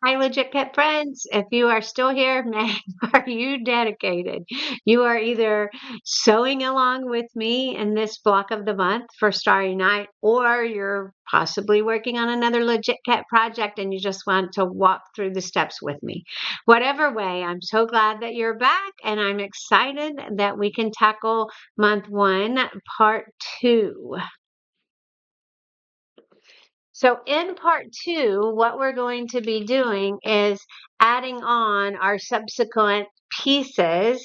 Hi, Legit Cat friends. If you are still here, man, are you dedicated? You are either sewing along with me in this block of the month for Starry Night, or you're possibly working on another Legit Cat project and you just want to walk through the steps with me. Whatever way, I'm so glad that you're back and I'm excited that we can tackle month one, part two. So in part two, what we're going to be doing is adding on our subsequent pieces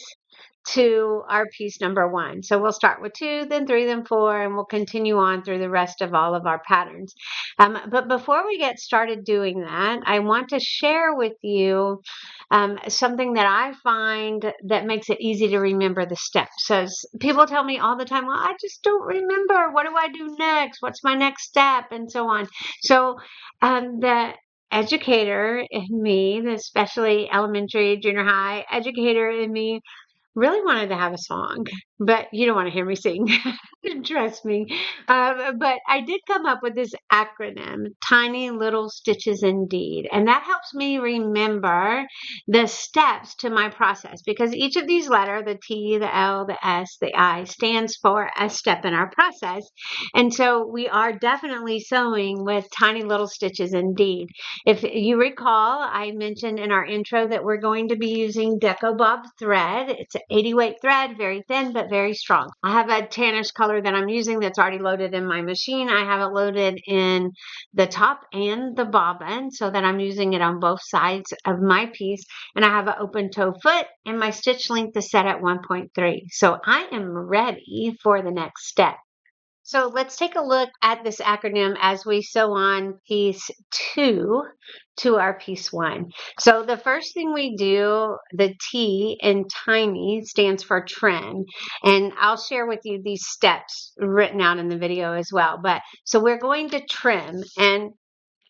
to our piece number one. So we'll start with two, then three, then four, and we'll continue on through the rest of all of our patterns. But before we get started doing that, I want to share with you something that I find that makes it easy to remember the steps. So people tell me all the time, well, I just don't remember. What do I do next? What's my next step? And so on. So the educator in me, especially elementary, junior high educator in me, really wanted to have a song, but you don't want to hear me sing. Trust me. But I did come up with this acronym, Tiny Little Stitches Indeed. And that helps me remember the steps to my process because each of these letters, the T, the L, the S, the I, stands for a step in our process. And so we are definitely sewing with tiny little stitches indeed. If you recall, I mentioned in our intro that we're going to be using Deco Bob thread. It's an 80 weight thread, very thin but very strong. I have a tannish color that I'm using that's already loaded in my machine. I have it loaded in the top and the bobbin so that I'm using it on both sides of my piece. And I have an open toe foot and my stitch length is set at 1.3. So I am ready for the next step. So let's take a look at this acronym as we sew on piece two to our piece one. So the first thing we do, the T in tiny stands for trim. And I'll share with you these steps written out in the video as well. But so we're going to trim, and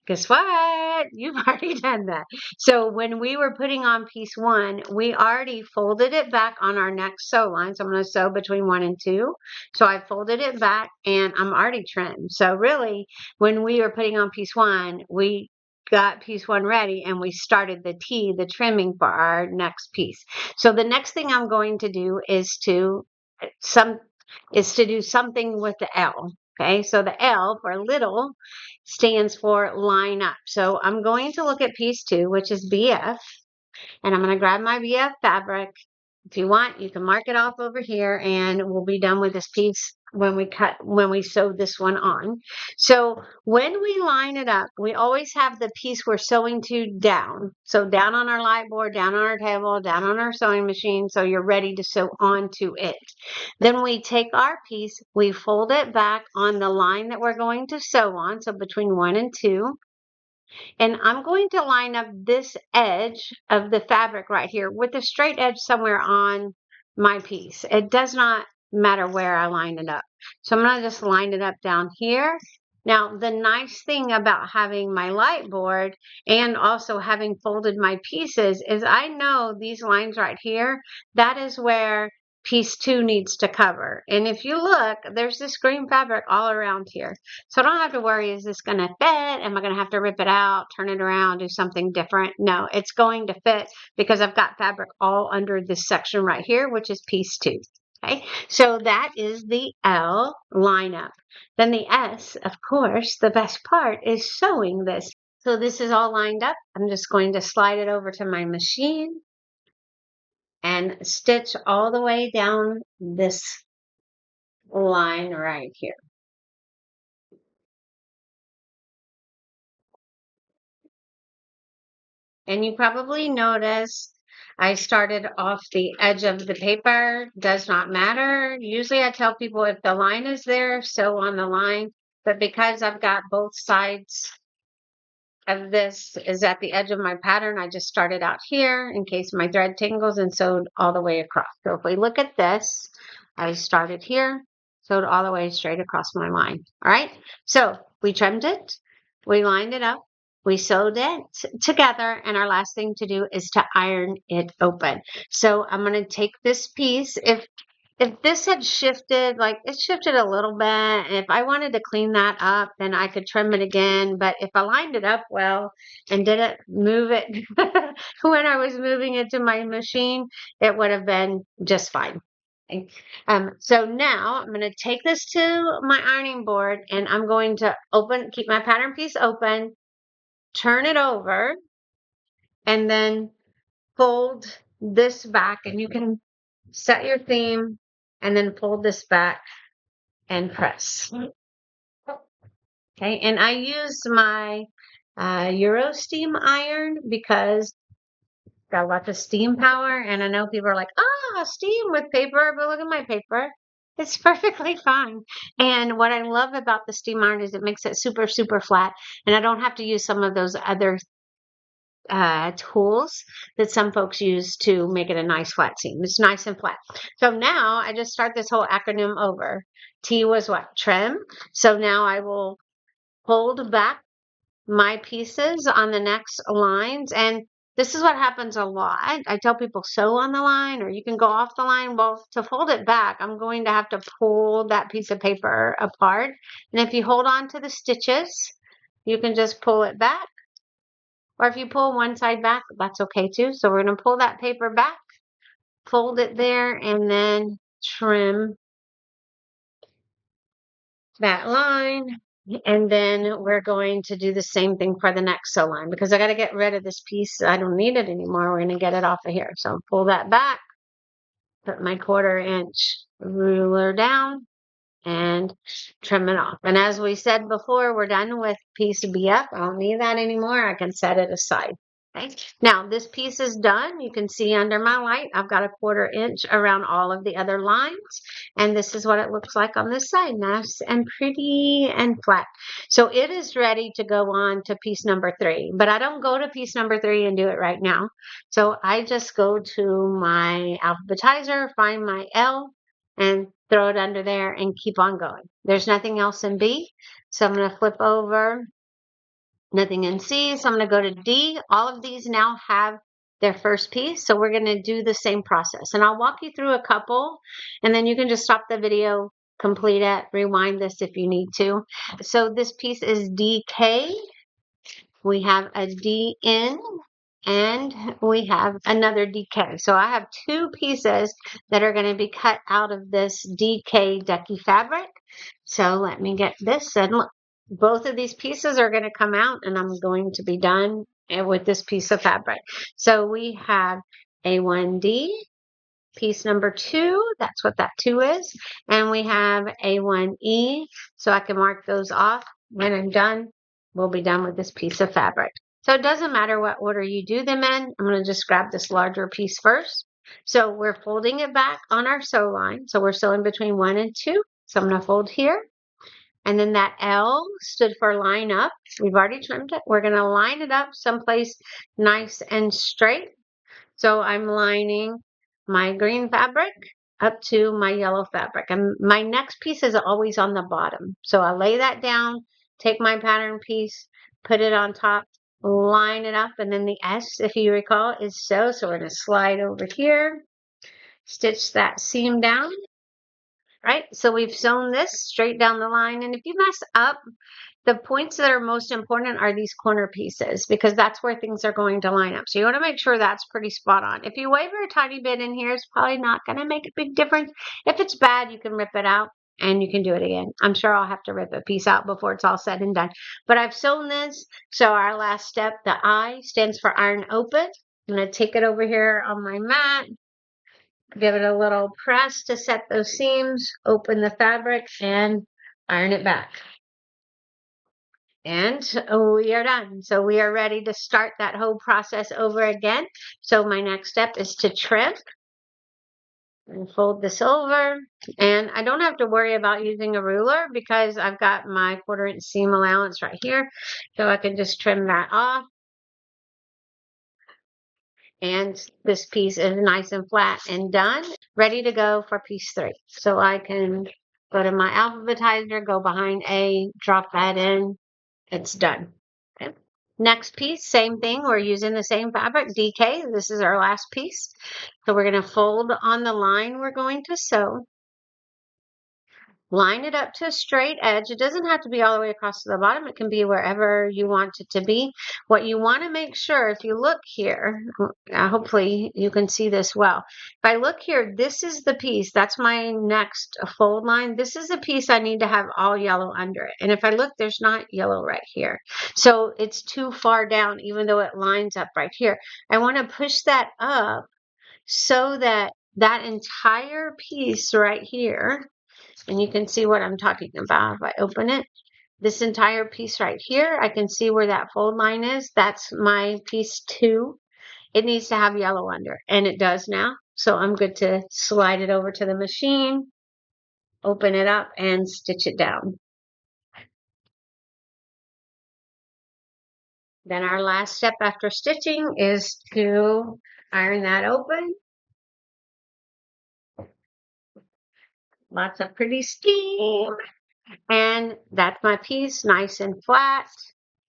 guess what? You've already done that. So when we were putting on piece one, we already folded it back on our next sew line. So I'm going to sew between one and two. So I folded it back and I'm already trimmed. So really, when we were putting on piece one, we got piece one ready and we started the T, the trimming for our next piece. So the next thing I'm going to do is to do something with the L. Okay, so the L for little stands for line up. So I'm going to look at piece two, which is BF, and I'm going to grab my BF fabric. If you want, you can mark it off over here and we'll be done with this piece when we sew this one on. So when we line it up, we always have the piece we're sewing to down. So down on our light board, down on our table, down on our sewing machine. So you're ready to sew onto it. Then we take our piece, we fold it back on the line that we're going to sew on. So between one and two. And I'm going to line up this edge of the fabric right here with a straight edge somewhere on my piece. It does not matter where I line it up. So I'm going to just line it up down here. Now, the nice thing about having my light board and also having folded my pieces is I know these lines right here, that is where piece two needs to cover. And if you look, there's this green fabric all around here. So I don't have to worry, is this going to fit? Am I going to have to rip it out, turn it around, do something different? No, it's going to fit because I've got fabric all under this section right here, which is piece two. Okay, so that is the L lineup. Then the S, of course, the best part is sewing this. So this is all lined up. I'm just going to slide it over to my machine and stitch all the way down this line right here. And you probably noticed I started off the edge of the paper. Does not matter. Usually I tell people if the line is there, sew on the line. But because I've got both sides of this is at the edge of my pattern, I just started out here in case my thread tingles and sewed all the way across. So if we look at this, I started here, sewed all the way straight across my line. All right, so we trimmed it, we lined it up, we sewed it together, and our last thing to do is to iron it open. So I'm going to take this piece. If If this had shifted, like it shifted a little bit, and if I wanted to clean that up, then I could trim it again. But if I lined it up well and didn't move it when I was moving it to my machine, it would have been just fine. Okay. So now I'm going to take this to my ironing board and I'm going to keep my pattern piece open, turn it over, and then fold this back, and you can set your theme and then fold this back and press. Okay, and I use my Euro steam iron because it's got lots of steam power, and I know people are like, steam with paper, but look at my paper. It's perfectly fine. And what I love about the steam iron is it makes it super, super flat, and I don't have to use some of those other tools that some folks use to make it a nice flat seam. It's nice and flat. So now I just start this whole acronym over. T was what? Trim. So now I will fold back my pieces on the next lines. And this is what happens a lot. I tell people sew on the line or you can go off the line. Well, to fold it back, I'm going to have to pull that piece of paper apart. And if you hold on to the stitches, you can just pull it back. Or if you pull one side back, that's okay too. So we're going to pull that paper back, fold it there, and then trim that line. And then we're going to do the same thing for the next sew line because I got to get rid of this piece. I don't need it anymore. We're going to get it off of here. So pull that back, put my 1/4 inch ruler down, and trim it off. And as we said before, we're done with piece BF. I don't need that anymore. I can set it aside. Okay. Now this piece is done. You can see under my light, I've got a 1/4 inch around all of the other lines. And this is what it looks like on this side. Nice and pretty and flat. So it is ready to go on to piece number 3. But I don't go to piece number 3 and do it right now. So I just go to my alphabetizer, find my L, and throw it under there and keep on going. There's nothing else in B. So I'm going to flip over. Nothing in C, so I'm going to go to D. All of these now have their first piece, so we're going to do the same process. And I'll walk you through a couple, and then you can just stop the video, complete it, rewind this if you need to. So this piece is DK. We have a DN, and we have another DK. So I have 2 pieces that are going to be cut out of this DK Ducky fabric. So let me get this, and look, both of these pieces are going to come out and I'm going to be done with this piece of fabric. So we have A1D, piece number 2, that's what that 2 is, and we have A1E, so I can mark those off. When I'm done, we'll be done with this piece of fabric. So it doesn't matter what order you do them in. I'm going to just grab this larger piece first. So we're folding it back on our sew line. So we're sewing between 1 and 2. So I'm going to fold here. And then that L stood for line up. We've already trimmed it. We're going to line it up someplace nice and straight. So I'm lining my green fabric up to my yellow fabric. And my next piece is always on the bottom. So I lay that down, take my pattern piece, put it on top, line it up, and then the S, if you recall, is sew. So we're going to slide over here, stitch that seam down. Right, so we've sewn this straight down the line, and if you mess up, the points that are most important are these corner pieces because that's where things are going to line up. So you want to make sure that's pretty spot on. If you waver a tiny bit in here, it's probably not going to make a big difference. If it's bad, you can rip it out and you can do it again. I'm sure I'll have to rip a piece out before it's all said and done. But I've sewn this, so our last step, the I stands for iron open. I'm going to take it over here on my mat. Give it a little press to set those seams, open the fabric, and iron it back. And we are done. So we are ready to start that whole process over again. So my next step is to trim. And fold this over. And I don't have to worry about using a ruler because I've got my 1/4 inch seam allowance right here. So I can just trim that off. And this piece is nice and flat and done, ready to go for piece 3. So I can go to my alphabetizer, go behind A, drop that in, it's done. Okay. Next piece, same thing, we're using the same fabric, DK, this is our last piece. So we're going to fold on the line we're going to sew. line it up to a straight edge. It doesn't have to be all the way across to the bottom. It can be wherever you want it to be. What you want to make sure, if you look here, hopefully you can see this well. If I look here, this is the piece. That's my next fold line. This is a piece I need to have all yellow under it. And if I look, there's not yellow right here. So it's too far down, even though it lines up right here. I want to push that up so that that entire piece right here, and you can see what I'm talking about if I open it. This entire piece right here, I can see where that fold line is. That's my piece 2. It needs to have yellow under, and it does now. So I'm good to slide it over to the machine, open it up, and stitch it down. Then our last step after stitching is to iron that open. Lots of pretty steam. And that's my piece, nice and flat.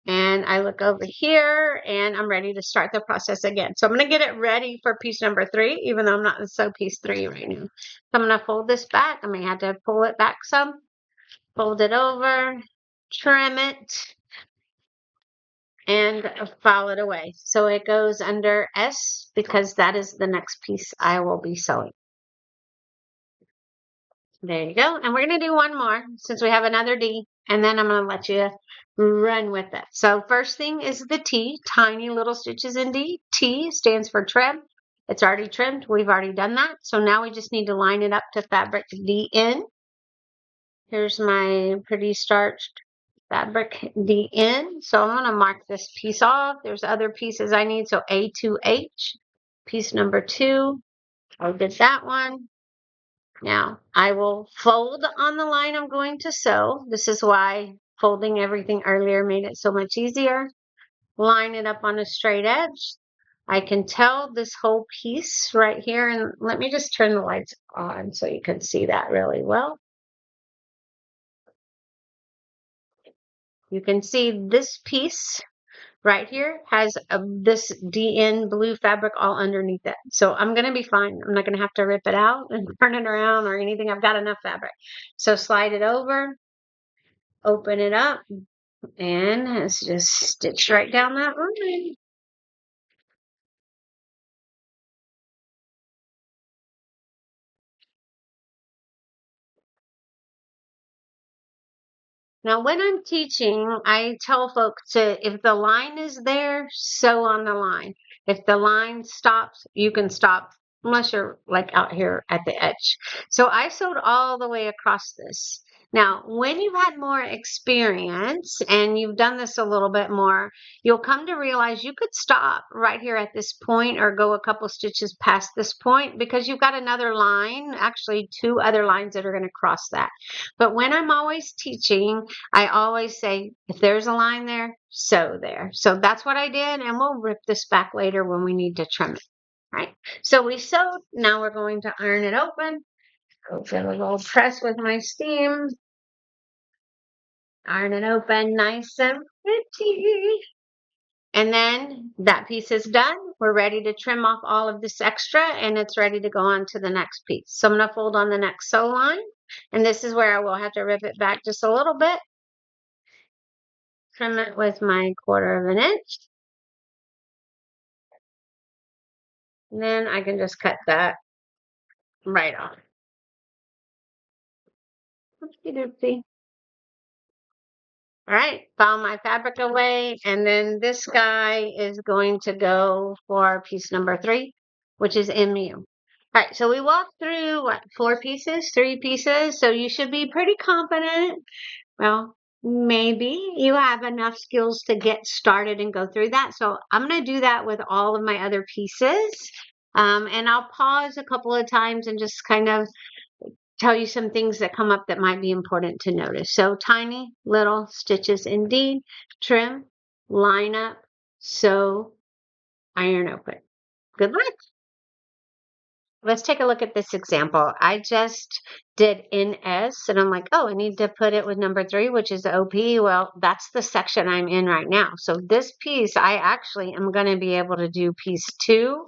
And I look over here and I'm ready to start the process again. So I'm going to get it ready for piece number 3, even though I'm not in sew piece 3 right now. So I'm going to fold this back. I may have to pull it back some, fold it over, trim it, and file it away. So it goes under S because that is the next piece I will be sewing. There you go. And we're going to do one more since we have another D, and then I'm going to let you run with it. So first thing is the T, tiny little stitches in D. T stands for trim. It's already trimmed. We've already done that. So now we just need to line it up to fabric DN. Here's my pretty starched fabric DN. So I'm going to mark this piece off. There's other pieces I need. So A2H, piece number 2. I'll get that one. Now, I will fold on the line I'm going to sew. This is why folding everything earlier made it so much easier. Line it up on a straight edge. I can tell this whole piece right here, and let me just turn the lights on so you can see that really well. You can see this piece right here has this DN blue fabric all underneath it. So I'm going to be fine. I'm not going to have to rip it out and turn it around or anything. I've got enough fabric. So slide it over, open it up, and it's just stitched right down that line. Now, when I'm teaching, I tell folks to, if the line is there, sew on the line. If the line stops, you can stop, unless you're like out here at the edge. So I sewed all the way across this. Now, when you've had more experience and you've done this a little bit more, you'll come to realize you could stop right here at this point or go a couple stitches past this point because you've got another line, actually 2 other lines that are going to cross that. But when I'm always teaching, I always say, if there's a line there, sew there. So that's what I did, and we'll rip this back later when we need to trim it, right? So we sewed, now we're going to iron it open. Go give a little press with my steam. Iron it open nice and pretty. And then that piece is done. We're ready to trim off all of this extra, and it's ready to go on to the next piece. So I'm going to fold on the next sew line, and this is where I will have to rip it back just a little bit. Trim it with my 1/4 of an inch. And then I can just cut that right off. Oopsie doopsie. All right, file my fabric away, and then this guy is going to go for piece number 3, which is MU. All right, so we walked through, what, 4 pieces, 3 pieces, so you should be pretty confident. Well, maybe you have enough skills to get started and go through that. So I'm going to do that with all of my other pieces. And I'll pause a couple of times and just kind of tell you some things that come up that might be important to notice. So tiny little stitches indeed. Trim, line up, sew, iron open. Good luck. Let's take a look at this example. I just did NS, and I'm like, oh, I need to put it with number 3, which is OP. Well, that's the section I'm in right now. So this piece, I actually am going to be able to do piece 2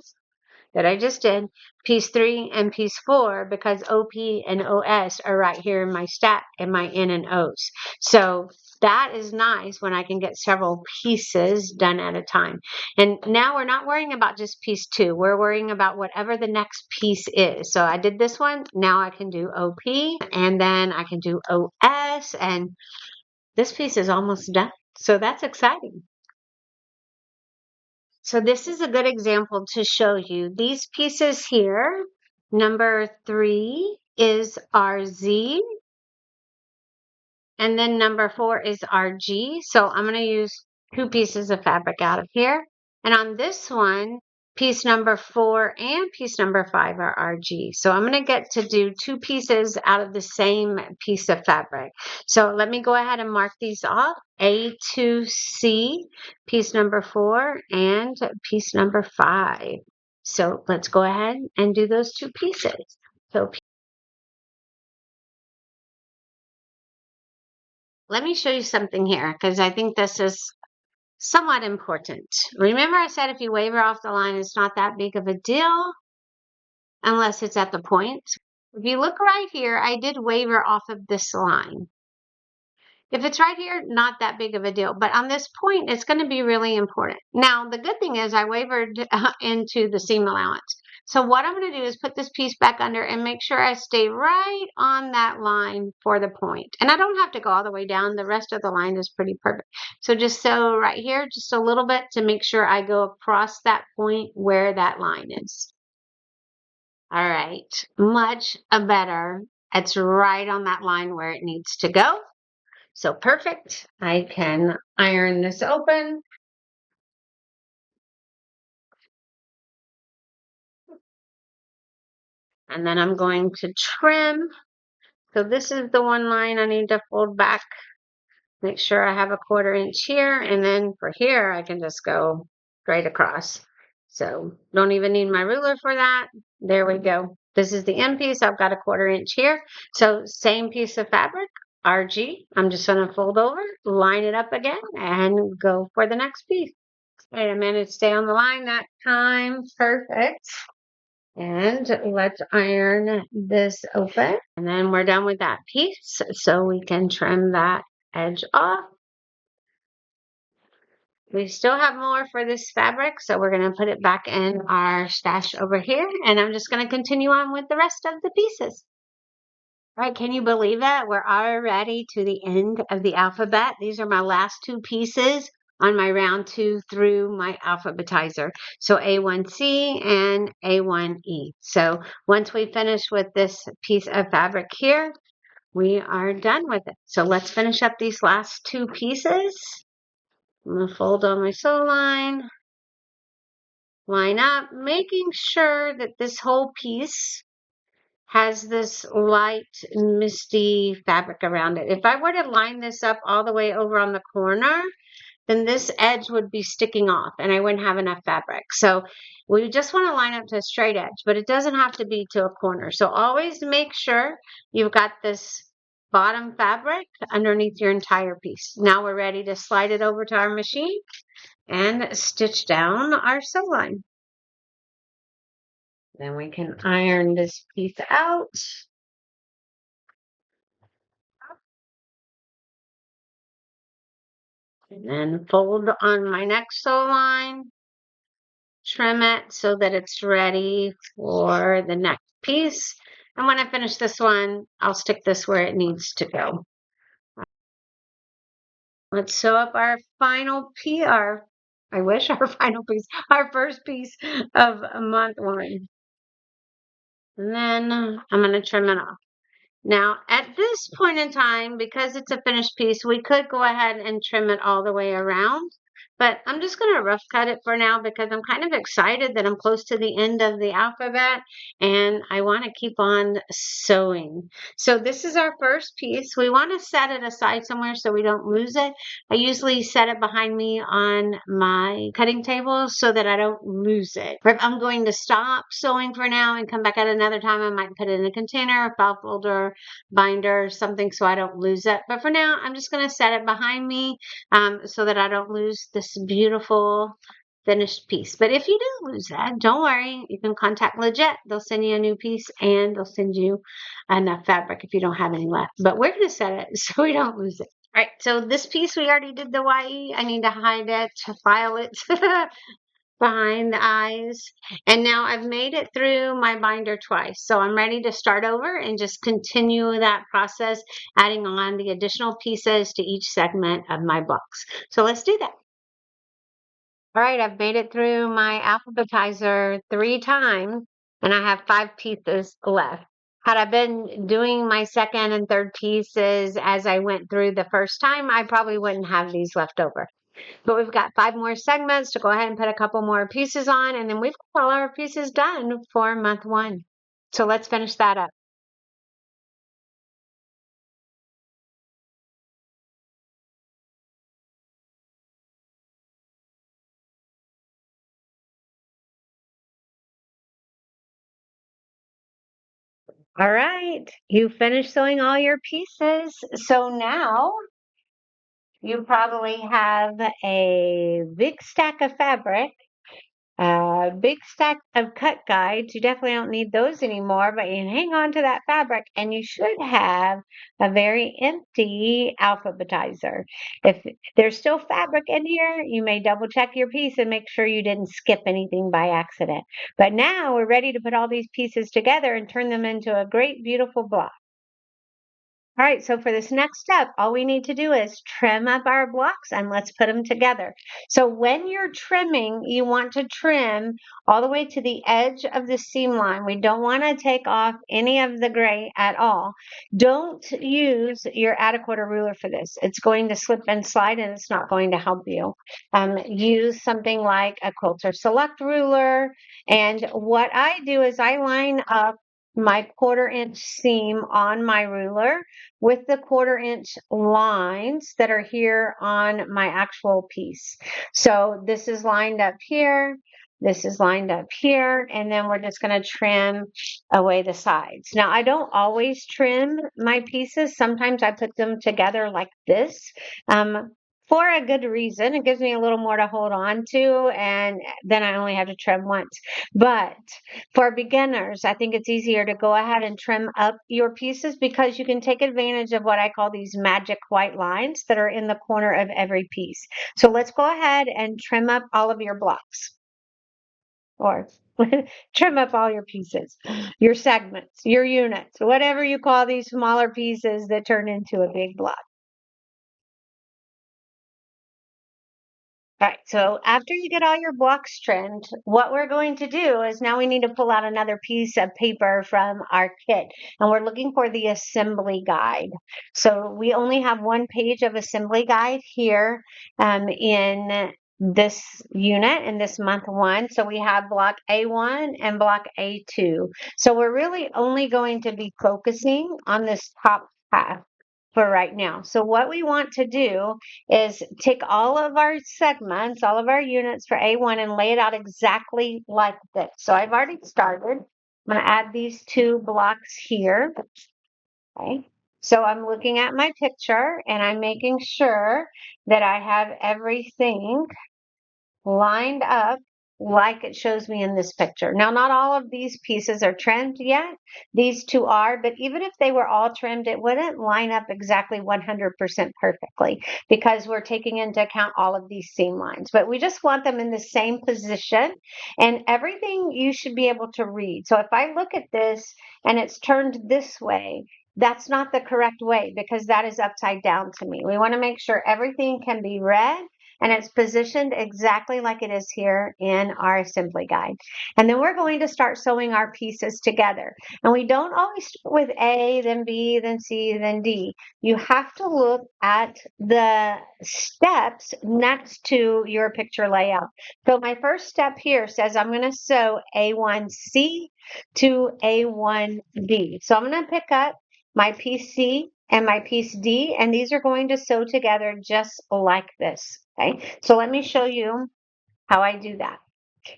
that I just did, piece 3 and piece 4, because OP and OS are right here in my stack and my N and O's. So that is nice when I can get several pieces done at a time. And now we're not worrying about just piece 2. We're worrying about whatever the next piece is. So I did this one. Now I can do OP, and then I can do OS, and this piece is almost done. So that's exciting. So this is a good example to show you these pieces here. Number 3 is RZ, and then number 4 is RG. So I'm going to use 2 pieces of fabric out of here. And on this one, piece number 4 and piece number 5 are RG. So I'm going to get to do 2 pieces out of the same piece of fabric. So let me go ahead and mark these off. A2C, piece number 4, and piece number 5. So let's go ahead and do those 2 pieces. So let me show you something here, because I think this is somewhat important. Remember I said if you waver off the line, it's not that big of a deal unless it's at the point. If you look right here, I did waver off of this line. If it's right here, not that big of a deal. But on this point, it's going to be really important. Now, the good thing is I wavered into the seam allowance. So what I'm going to do is put this piece back under and make sure I stay right on that line for the point. And I don't have to go all the way down. The rest of the line is pretty perfect. So just sew right here, just a little bit to make sure I go across that point where that line is. All right, much better. It's right on that line where it needs to go. So perfect. I can iron this open. And then I'm going to trim. So this is the one line I need to fold back. Make sure I have a 1/4 inch here. And then for here, I can just go straight across. So don't even need my ruler for that. There we go. This is the end piece. I've got a 1/4 inch here. So same piece of fabric, RG. I'm just going to fold over, line it up again, and go for the next piece. Wait a minute, stay on the line that time. Perfect. And let's iron this open. And then we're done with that piece. So we can trim that edge off. We still have more for this fabric, so we're going to put it back in our stash over here. And I'm just going to continue on with the rest of the pieces. All right, can you believe it? We're already to the end of the alphabet. These are my last 2 pieces on my round 2 through my alphabetizer. So A1C and A1E. So once we finish with this piece of fabric here, we are done with it. So let's finish up these last 2 pieces. I'm going to fold on my sew line, line up, making sure that this whole piece has this light misty fabric around it. If I were to line this up all the way over on the corner, then this edge would be sticking off and I wouldn't have enough fabric. So we just want to line up to a straight edge, but it doesn't have to be to a corner. So always make sure you've got this bottom fabric underneath your entire piece. Now we're ready to slide it over to our machine and stitch down our sew line. Then we can iron this piece out. And then fold on my next sew line, trim it so that it's ready for the next piece. And when I finish this one, I'll stick this where it needs to go. Let's sew up our final piece, our final piece, our first piece of month 1. And then I'm going to trim it off. Now, at this point in time, because it's a finished piece, we could go ahead and trim it all the way around. But I'm just going to rough cut it for now because I'm kind of excited that I'm close to the end of the alphabet and I want to keep on sewing. So this is our first piece. We want to set it aside somewhere so we don't lose it. I usually set it behind me on my cutting table so that I don't lose it. If I'm going to stop sewing for now and come back at another time, I might put it in a container, a file folder, binder, something so I don't lose it. But for now, I'm just going to set it behind me so that I don't lose this beautiful finished piece. But if you do lose that, don't worry. You can contact Legit. They'll send you a new piece and they'll send you enough fabric if you don't have any left. But we're going to set it so we don't lose it. All right, so this piece we already did the YE. I need to hide it, to file it behind the eyes. And now I've made it through my binder twice. So I'm ready to start over and just continue that process, adding on the additional pieces to each segment of my box. So let's do that. All right, I've made it through my alphabetizer 3 times and I have 5 pieces left. Had I been doing my second and third pieces as I went through the first time, I probably wouldn't have these left over. But we've got 5 more segments to go ahead and put a couple more pieces on, and then we've got all our pieces done for month 1. So let's finish that up. All right, you finished sewing all your pieces. So now you probably have a big stack of fabric, a big stack of cut guides. You definitely don't need those anymore, but you can hang on to that fabric and you should have a very empty alphabetizer. If there's still fabric in here, you may double check your piece and make sure you didn't skip anything by accident. But now we're ready to put all these pieces together and turn them into a great, beautiful block. All right, so for this next step, all we need to do is trim up our blocks and let's put them together. So when you're trimming, you want to trim all the way to the edge of the seam line. We don't want to take off any of the gray at all. Don't use your add-a-quarter ruler for this. It's going to slip and slide and it's not going to help you. Use something like a Quilter Select ruler. And what I do is I line up my 1/4 inch seam on my ruler with the 1/4 inch lines that are here on my actual piece. So this is lined up here, this is lined up here, and then we're just going to trim away the sides. Now I don't always trim my pieces. Sometimes I put them together like this. For a good reason. It gives me a little more to hold on to, and then I only have to trim once. But for beginners, I think it's easier to go ahead and trim up your pieces because you can take advantage of what I call these magic white lines that are in the corner of every piece. So let's go ahead and trim up all of your blocks, or trim up all your pieces, your segments, your units, whatever you call these smaller pieces that turn into a big block. All right, so after you get all your blocks trimmed, what we're going to do is now we need to pull out another piece of paper from our kit, and we're looking for the assembly guide. So we only have 1 page of assembly guide here in this unit, in this month 1. So we have block A1 and block A2. So we're really only going to be focusing on this top half for right now. So what we want to do is take all of our segments, all of our units for A1 and lay it out exactly like this. So I've already started. I'm going to add these 2 blocks here. Okay. So I'm looking at my picture and I'm making sure that I have everything lined up like it shows me in this picture. Now, not all of these pieces are trimmed yet. These 2 are, but even if they were all trimmed, it wouldn't line up exactly 100% perfectly because we're taking into account all of these seam lines. But we just want them in the same position, and everything you should be able to read. So if I look at this and it's turned this way, that's not the correct way because that is upside down to me. We want to make sure everything can be read and it's positioned exactly like it is here in our assembly guide. And then we're going to start sewing our pieces together. And we don't always start with A, then B, then C, then D. You have to look at the steps next to your picture layout. So my first step here says I'm going to sew A1C to A1D. So I'm going to pick up my piece C and my piece D, and these are going to sew together just like this. Okay, so let me show you how I do that.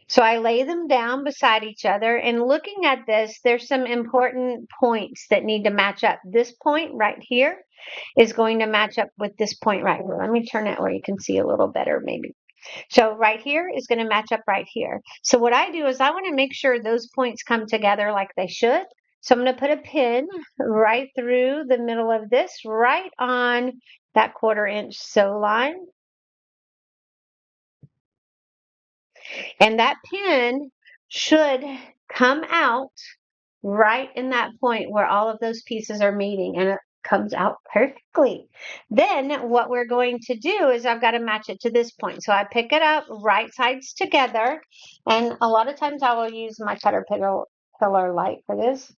So I lay them down beside each other, and looking at this, there's some important points that need to match up. This point right here is going to match up with this point right here. Let me turn it where you can see a little better maybe. So right here is going to match up right here. So what I do is I want to make sure those points come together like they should. So I'm going to put a pin right through the middle of this, right on that 1/4 inch sew line. And that pin should come out right in that point where all of those pieces are meeting, and it comes out perfectly. Then what we're going to do is I've got to match it to this point. So I pick it up right sides together, and a lot of times I will use my Caterpillar light for this.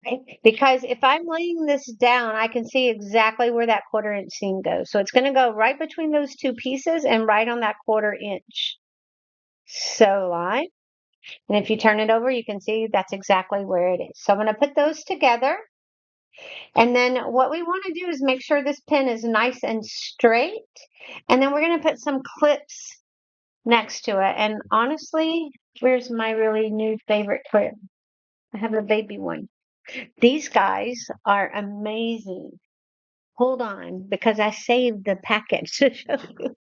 Right? Because if I'm laying this down, I can see exactly where that 1/4 inch seam goes. So it's going to go right between those two pieces and right on that 1/4 inch sew line. And if you turn it over, you can see that's exactly where it is. So I'm going to put those together. And then what we want to do is make sure this pin is nice and straight. And then we're going to put some clips next to it. And honestly, where's my really new favorite clip? I have a baby one. These guys are amazing. Hold on, because I saved the package to show you.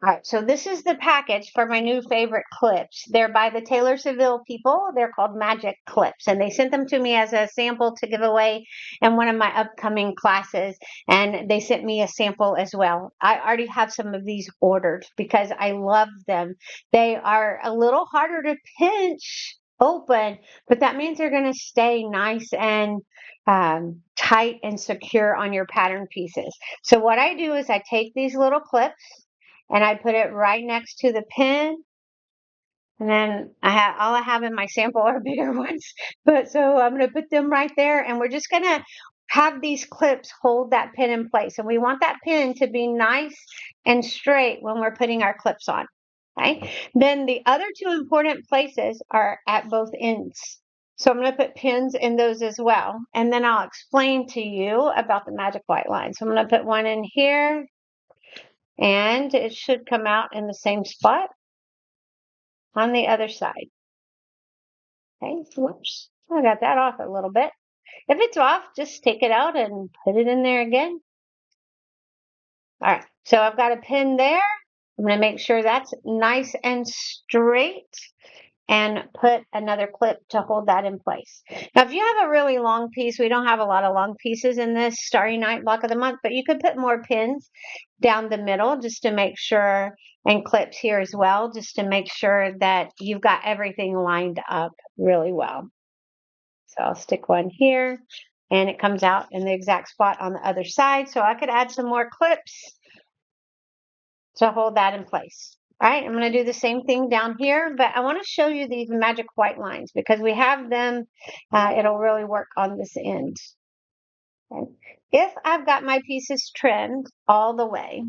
All right, so this is the package for my new favorite clips. They're by the Taylor Seville people. They're called Magic Clips, and they sent them to me as a sample to give away in one of my upcoming classes, and they sent me a sample as well. I already have some of these ordered because I love them. They are a little harder to pinch open, but that means they're going to stay nice and tight and secure on your pattern pieces. So what I do is I take these little clips and I put it right next to the pin. And then all I have in my sample are bigger ones. But so I'm going to put them right there, and we're just going to have these clips hold that pin in place. And we want that pin to be nice and straight when we're putting our clips on. Okay. Then the other two important places are at both ends. So I'm going to put pins in those as well. And then I'll explain to you about the magic white line. So I'm going to put one in here. And it should come out in the same spot on the other side. Okay, whoops. I got that off a little bit. If it's off, just take it out and put it in there again. All right, so I've got a pin there. I'm going to make sure that's nice and straight and put another clip to hold that in place. Now, if you have a really long piece, we don't have a lot of long pieces in this Starry Night Block of the Month, but you could put more pins down the middle just to make sure, and clips here as well, just to make sure that you've got everything lined up really well. So I'll stick one here, and it comes out in the exact spot on the other side. So I could add some more clips to hold that in place. All right, I'm going to do the same thing down here, but I want to show you these magic white lines because we have them. It'll really work on this end. Okay. If I've got my pieces trimmed all the way,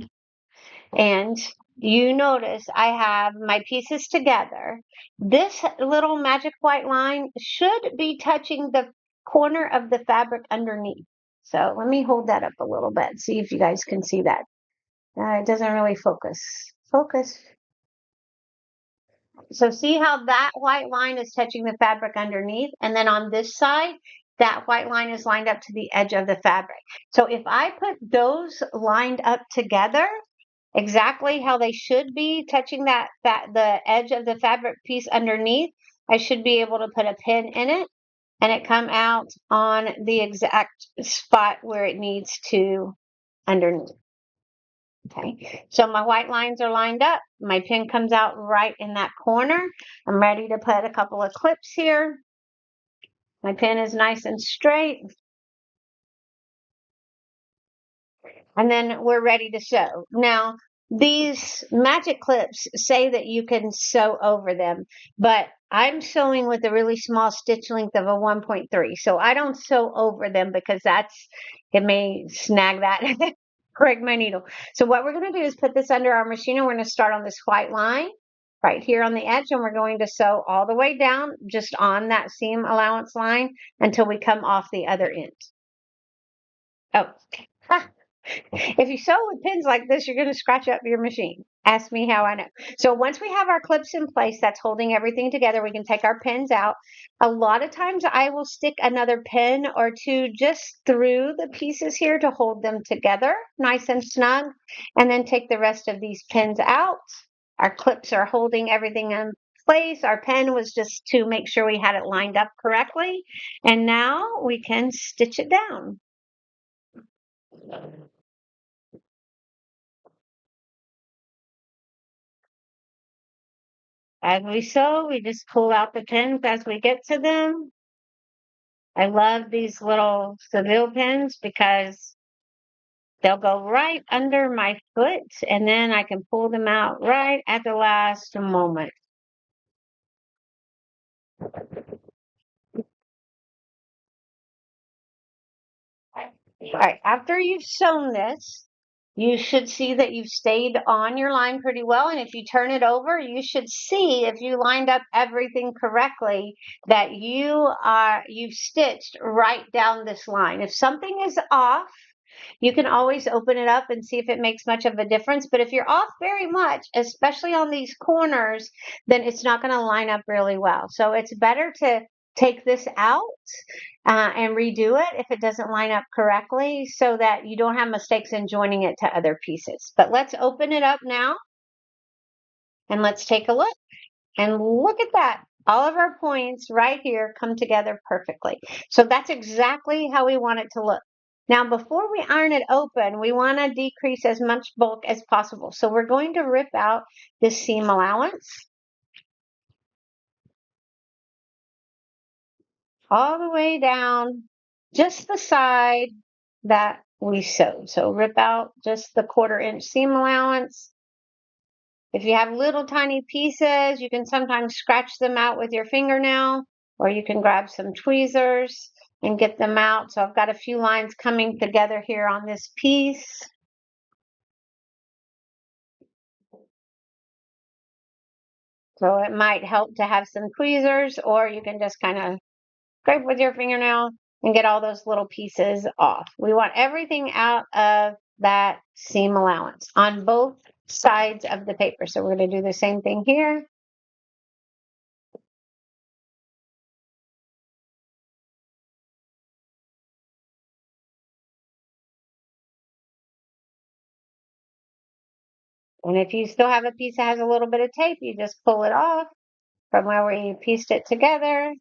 and you notice I have my pieces together, this little magic white line should be touching the corner of the fabric underneath. So let me hold that up a little bit, see if you guys can see that. It doesn't really focus. Focus. So see how that white line is touching the fabric underneath, and then on this side, that white line is lined up to the edge of the fabric. So if I put those lined up together, exactly how they should be touching the edge of the fabric piece underneath, I should be able to put a pin in it and it come out on the exact spot where it needs to underneath. Okay, so my white lines are lined up. My pin comes out right in that corner. I'm ready to put a couple of clips here. My pin is nice and straight. And then we're ready to sew. Now, these magic clips say that you can sew over them, but I'm sewing with a really small stitch length of a 1.3. So I don't sew over them because it may snag that, break my needle. So what we're going to do is put this under our machine, and we're going to start on this white line right here on the edge, and we're going to sew all the way down just on that seam allowance line until we come off the other end. Oh, if you sew with pins like this, you're going to scratch up your machine. Ask me how I know. So once we have our clips in place, that's holding everything together, we can take our pins out. A lot of times I will stick another pin or two just through the pieces here to hold them together nice and snug, and then take the rest of these pins out. Our clips are holding everything in place. Our pen was just to make sure we had it lined up correctly. And now we can stitch it down. As we sew, we just pull out the pins as we get to them. I love these little Seville pins because they'll go right under my foot and then I can pull them out right at the last moment. All right, after you've sewn this, you should see that you've stayed on your line pretty well. And if you turn it over, you should see if you lined up everything correctly that you've stitched right down this line. If something is off, you can always open it up and see if it makes much of a difference. But if you're off very much, especially on these corners, then it's not going to line up really well. So it's better to take this out and redo it if it doesn't line up correctly so that you don't have mistakes in joining it to other pieces. But let's open it up now and let's take a look. And look at that. All of our points right here come together perfectly. So that's exactly how we want it to look. Now, before we iron it open, we want to decrease as much bulk as possible. So we're going to rip out this seam allowance all the way down just the side that we sewed. So rip out just the 1/4 inch seam allowance. If you have little tiny pieces, you can sometimes scratch them out with your fingernail, or you can grab some tweezers and get them out. So I've got a few lines coming together here on this piece. So it might help to have some tweezers, or you can just kind of scrape with your fingernail and get all those little pieces off. We want everything out of that seam allowance on both sides of the paper. So we're going to do the same thing here. And if you still have a piece that has a little bit of tape, you just pull it off from where we pieced it together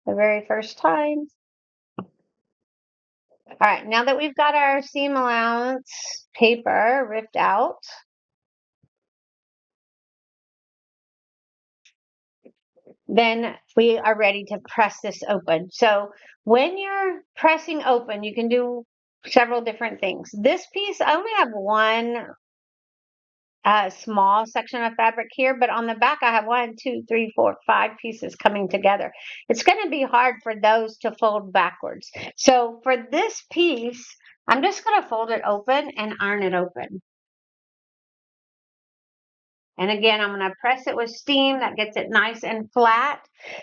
the very first time. All right, now that we've got our seam allowance paper ripped out, then we are ready to press this open. So when you're pressing open, you can do several different things. This piece, I only have one small section of fabric here, but on the back I have 1, 2, 3, 4, 5 pieces coming together. It's going to be hard for those to fold backwards. So for this piece, I'm just going to fold it open and iron it open. And again, I'm going to press it with steam. That gets it nice and flat.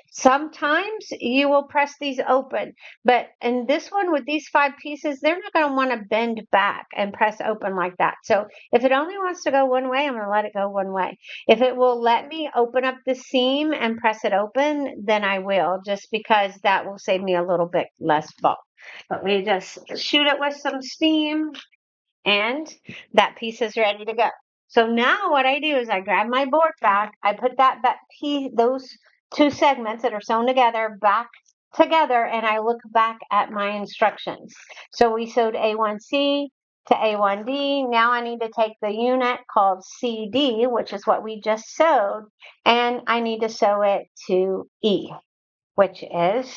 Sometimes you will press these open, but in this one with these 5 pieces, they're not going to want to bend back and press open like that. So if it only wants to go one way, I'm going to let it go one way. If it will let me open up the seam and press it open, then I will, just because that will save me a little bit less bulk. But we just shoot it with some steam and that piece is ready to go. So now what I do is I grab my board back, I put that piece, those 2 segments that are sewn together back together, and I look back at my instructions. So we sewed A1C to A1D. Now I need to take the unit called CD, which is what we just sewed, and I need to sew it to E, which is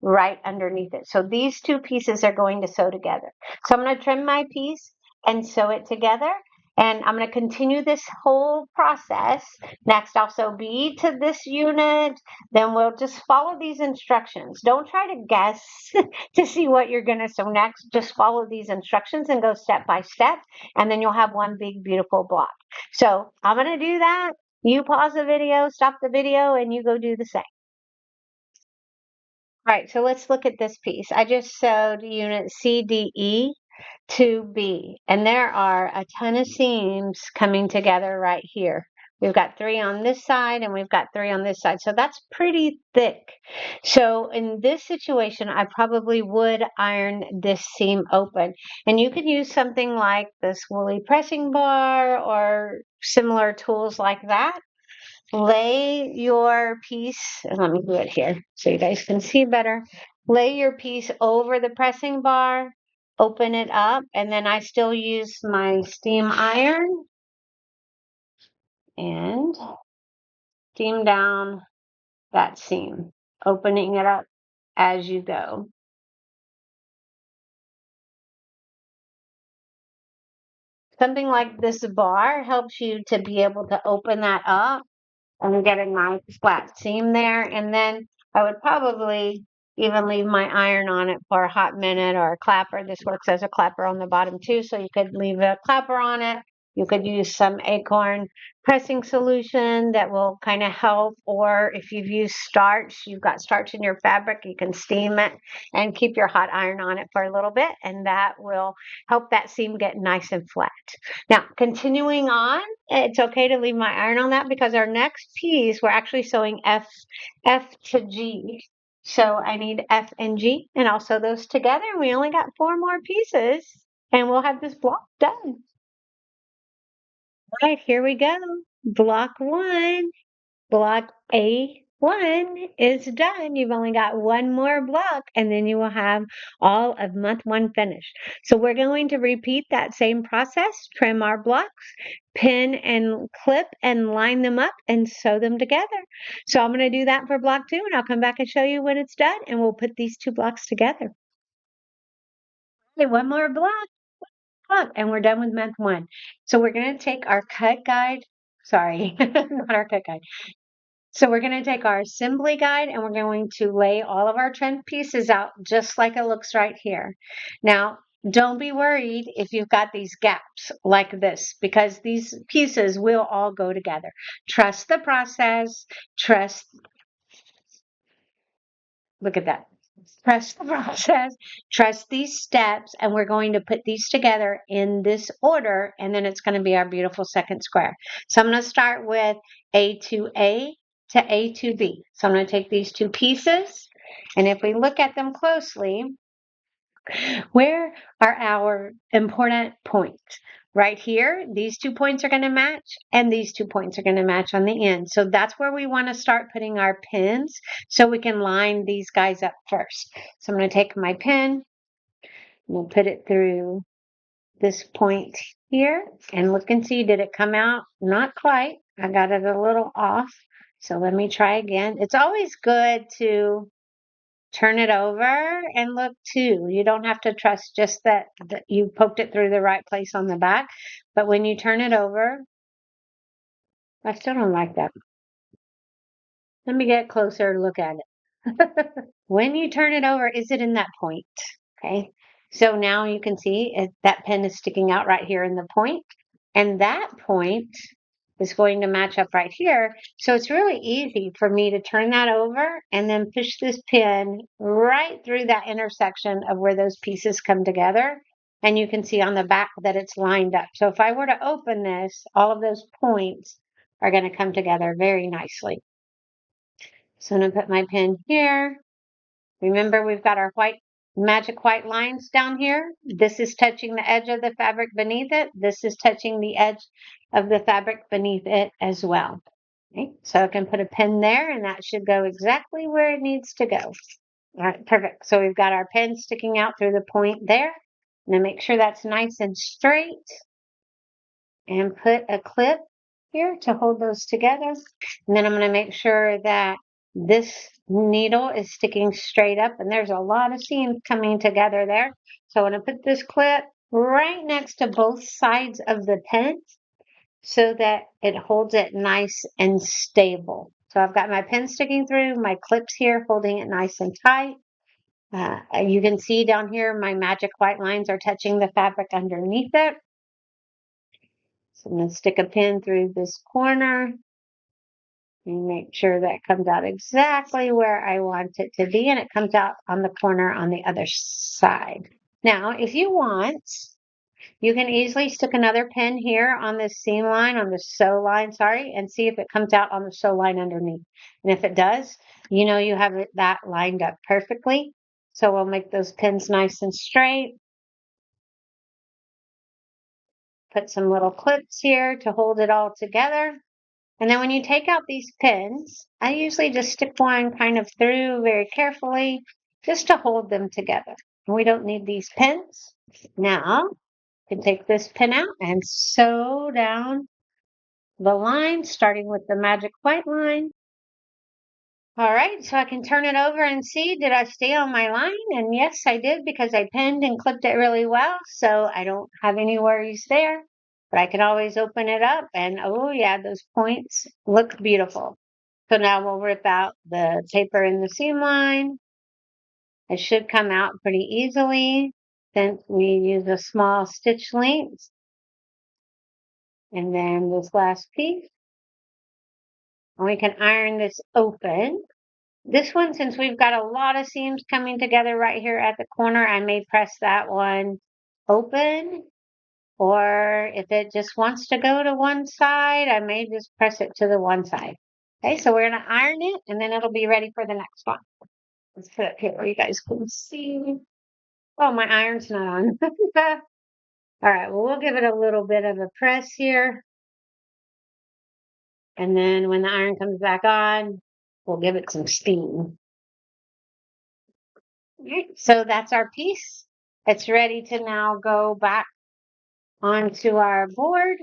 right underneath it. So these 2 pieces are going to sew together. So I'm going to trim my piece and sew it together. And I'm going to continue this whole process. Next, I'll sew B to this unit. Then we'll just follow these instructions. Don't try to guess to see what you're going to sew next. Just follow these instructions and go step by step. And then you'll have one big, beautiful block. So I'm going to do that. You pause the video, stop the video, and you go do the same. All right, so let's look at this piece. I just sewed unit CDE. to be. And there are a ton of seams coming together right here. We've got 3 on this side and we've got 3 on this side. So that's pretty thick. So in this situation, I probably would iron this seam open. And you could use something like this woolly pressing bar or similar tools like that. Lay your piece, and let me do it here so you guys can see better. Lay your piece over the pressing bar, open it up, and then I still use my steam iron and steam down that seam, opening it up as you go. Something like this bar helps you to be able to open that up and get a nice flat seam there. And then I would probably even leave my iron on it for a hot minute or a clapper. This works as a clapper on the bottom too, so you could leave a clapper on it. You could use some acorn pressing solution that will kind of help, or if you've used starch, you've got starch in your fabric, you can steam it and keep your hot iron on it for a little bit, and that will help that seam get nice and flat. Now, continuing on, it's okay to leave my iron on that because our next piece, we're actually sewing F to G. So I need F and G and I'll sew those together. We only got 4 more pieces and we'll have this block done. All right, here we go. Block 1. Block A1 is done. You've only got 1 more block and then you will have all of month 1 finished. So we're going to repeat that same process, trim our blocks, pin and clip and line them up and sew them together. So I'm going to do that for block 2 and I'll come back and show you when it's done and we'll put these 2 blocks together. Okay, 1 more block and we're done with month 1. So we're going to take our cut guide, sorry, not our cut guide. So we're going to take our assembly guide and we're going to lay all of our trimmed pieces out just like it looks right here. Now, don't be worried if you've got these gaps like this because these pieces will all go together. Trust the process. Look at that. Trust the process, trust these steps, and we're going to put these together in this order, and then it's going to be our beautiful second square. So I'm going to start with A to A to A to B. So I'm going to take these 2 pieces, and if we look at them closely, where are our important points? Right here, these 2 points are going to match, and these 2 points are going to match on the end. So that's where we want to start putting our pins so we can line these guys up first. So I'm going to take my pin, we'll put it through this point here, and look and see, did it come out? Not quite. I got it a little off. So let me try again. It's always good to turn it over and look too. You don't have to trust just that you poked it through the right place on the back. But when you turn it over, I still don't like that. Let me get closer to look at it. When you turn it over, is it in that point? Okay. So now you can see that pin is sticking out right here in the point. And that point is going to match up right here. So it's really easy for me to turn that over and then push this pin right through that intersection of where those pieces come together. And you can see on the back that it's lined up. So if I were to open this, all of those points are going to come together very nicely. So I'm going to put my pin here. Remember, we've got our magic white lines down here. This is touching the edge of the fabric beneath it. This is touching the edge of the fabric beneath it as well. Okay, so I can put a pin there and that should go exactly where it needs to go. All right, perfect. So we've got our pin sticking out through the point there. Now make sure that's nice and straight and put a clip here to hold those together. And then I'm going to make sure that this needle is sticking straight up and there's a lot of seams coming together there. So I'm going to put this clip right next to both sides of the pin so that it holds it nice and stable. So I've got my pin sticking through, my clips here holding it nice and tight. You can see down here my magic white lines are touching the fabric underneath it. So I'm going to stick a pin through this corner and make sure that comes out exactly where I want it to be, and it comes out on the corner on the other side. Now, if you want, you can easily stick another pin here on this seam line, on the sew line, sorry, and see if it comes out on the sew line underneath. And if it does, you know you have that lined up perfectly. So we'll make those pins nice and straight. Put some little clips here to hold it all together. And then when you take out these pins, I usually just stick one kind of through very carefully just to hold them together. We don't need these pins. Now, you can take this pin out and sew down the line, starting with the magic white line. All right, so I can turn it over and see, did I stay on my line? And yes, I did because I pinned and clipped it really well, so I don't have any worries there. But I can always open it up and oh yeah, those points look beautiful. So now we'll rip out the paper in the seam line. It should come out pretty easily since we use a small stitch length. And then this last piece. And we can iron this open. This one, since we've got a lot of seams coming together right here at the corner, I may press that one open. Or if it just wants to go to one side, I may just press it to the one side. Okay, so we're going to iron it and then it'll be ready for the next one. Let's put it here where you guys can see. Oh, my iron's not on. All right, well, we'll give it a little bit of a press here. And then when the iron comes back on, we'll give it some steam. Okay, so that's our piece. It's ready to now go back onto our board.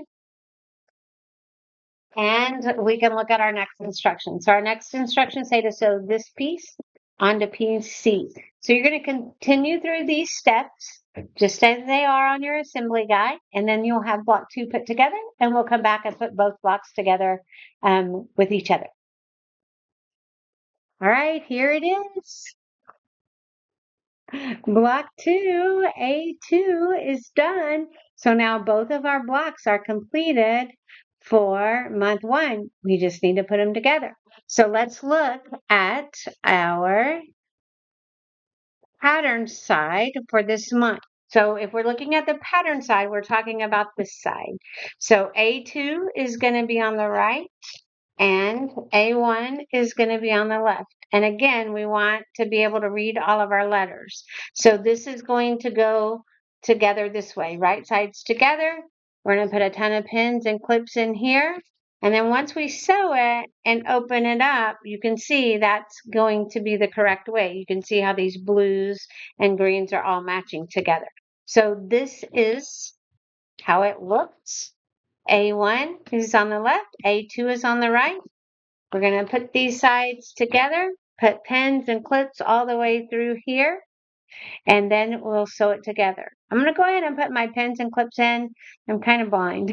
And we can look at our next instructions. So our next instructions say to sew this piece onto piece C. So you're going to continue through these steps just as they are on your assembly guide, and then you'll have block 2 put together, and we'll come back and put both blocks together with each other. All right, here it is. Block 2, A2 is done. So now both of our blocks are completed for month 1. We just need to put them together. So let's look at our pattern side for this month. So if we're looking at the pattern side, we're talking about this side. So A2 is going to be on the right and A1 is going to be on the left. And again, we want to be able to read all of our letters. So this is going to go together this way, right sides together. We're going to put a ton of pins and clips in here. And then once we sew it and open it up, you can see that's going to be the correct way. You can see how these blues and greens are all matching together. So this is how it looks. A1 is on the left, A2 is on the right. We're going to put these sides together, put pins and clips all the way through here, and then we'll sew it together. I'm going to go ahead and put my pins and clips in. I'm kind of blind.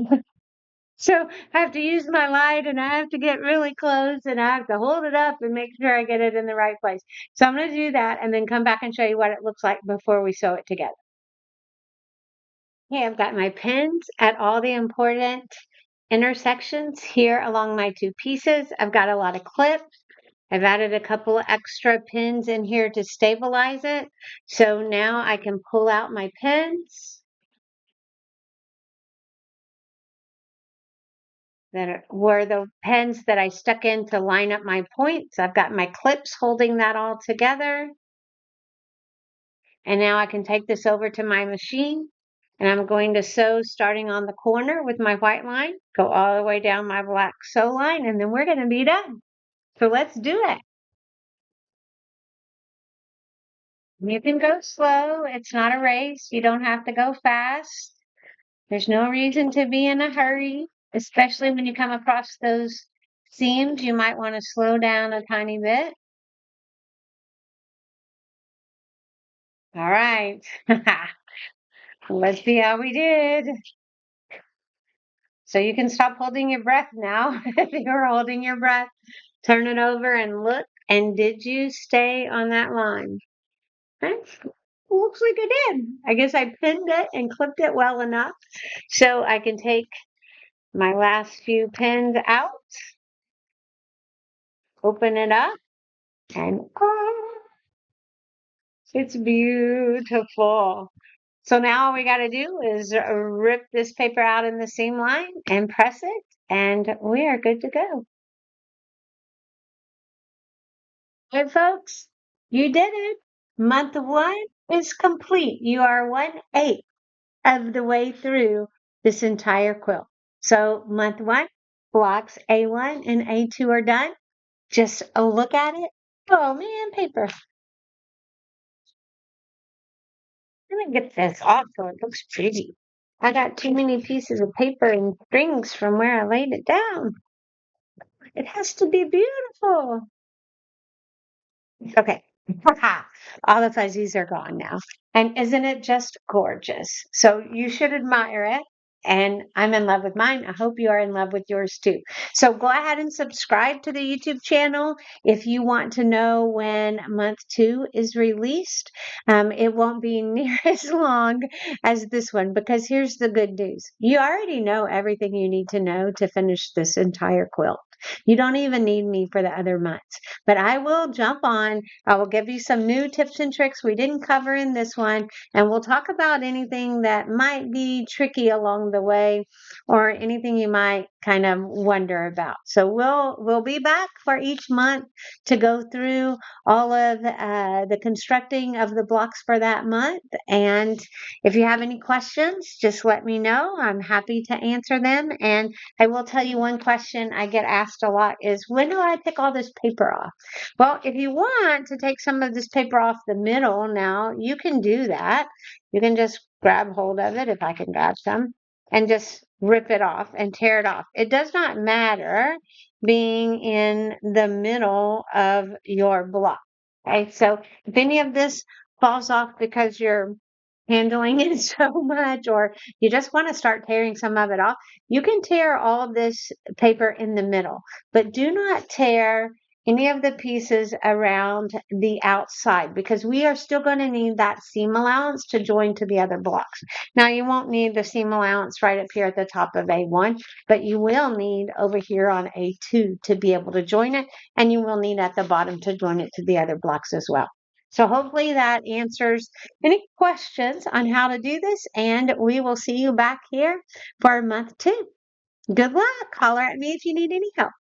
So I have to use my light and I have to get really close and I have to hold it up and make sure I get it in the right place. So I'm going to do that and then come back and show you what it looks like before we sew it together. Okay, I've got my pins at all the important intersections here along my 2 pieces. I've got a lot of clips. I've added a couple of extra pins in here to stabilize it. So now I can pull out my pins that were the pins that I stuck in to line up my points. I've got my clips holding that all together. And now I can take this over to my machine and I'm going to sew starting on the corner with my white line, go all the way down my black sew line, and then we're going to be done. So let's do it. You can go slow. It's not a race. You don't have to go fast. There's no reason to be in a hurry, especially when you come across those seams. You might want to slow down a tiny bit. All right. Let's see how we did. So you can stop holding your breath now. If you're holding your breath, turn it over and look. And did you stay on that line? Okay. Looks like I did. I guess I pinned it and clipped it well enough so I can take my last few pins out, open it up, and it's beautiful. So now all we got to do is rip this paper out in the seam line and press it, and we are good to go. Hey folks, you did it. Month one is complete. You are 1/8 of the way through this entire quilt. So month one, blocks A1 and A2 are done. Just a look at it. Oh man, paper. Let me get this off so it looks pretty. I got too many pieces of paper and strings from where I laid it down. It has to be beautiful. Okay. All the fuzzies are gone now. And isn't it just gorgeous? So you should admire it. And I'm in love with mine. I hope you are in love with yours too. So go ahead and subscribe to the YouTube channel if you want to know when month two is released. It won't be near as long as this one because here's the good news. You already know everything you need to know to finish this entire quilt. You don't even need me for the other months, but I will jump on. I will give you some new tips and tricks we didn't cover in this one, and we'll talk about anything that might be tricky along the way or anything you might kind of wonder about. So we'll be back for each month to go through all of the constructing of the blocks for that month. And if you have any questions, just let me know. I'm happy to answer them. And I will tell you one question I get asked a lot is, when do I take all this paper off? Well, if you want to take some of this paper off the middle now, you can do that. You can just grab hold of it, if I can grab some, and just rip it off and tear it off. It does not matter being in the middle of your block. Okay, so if any of this falls off because you're handling it so much, or you just want to start tearing some of it off, you can tear all this paper in the middle, but do not tear any of the pieces around the outside because we are still going to need that seam allowance to join to the other blocks. Now you won't need the seam allowance right up here at the top of A1, but you will need over here on A2 to be able to join it, and you will need at the bottom to join it to the other blocks as well. So hopefully that answers any questions on how to do this, and we will see you back here for month two. Good luck. Holler at me if you need any help.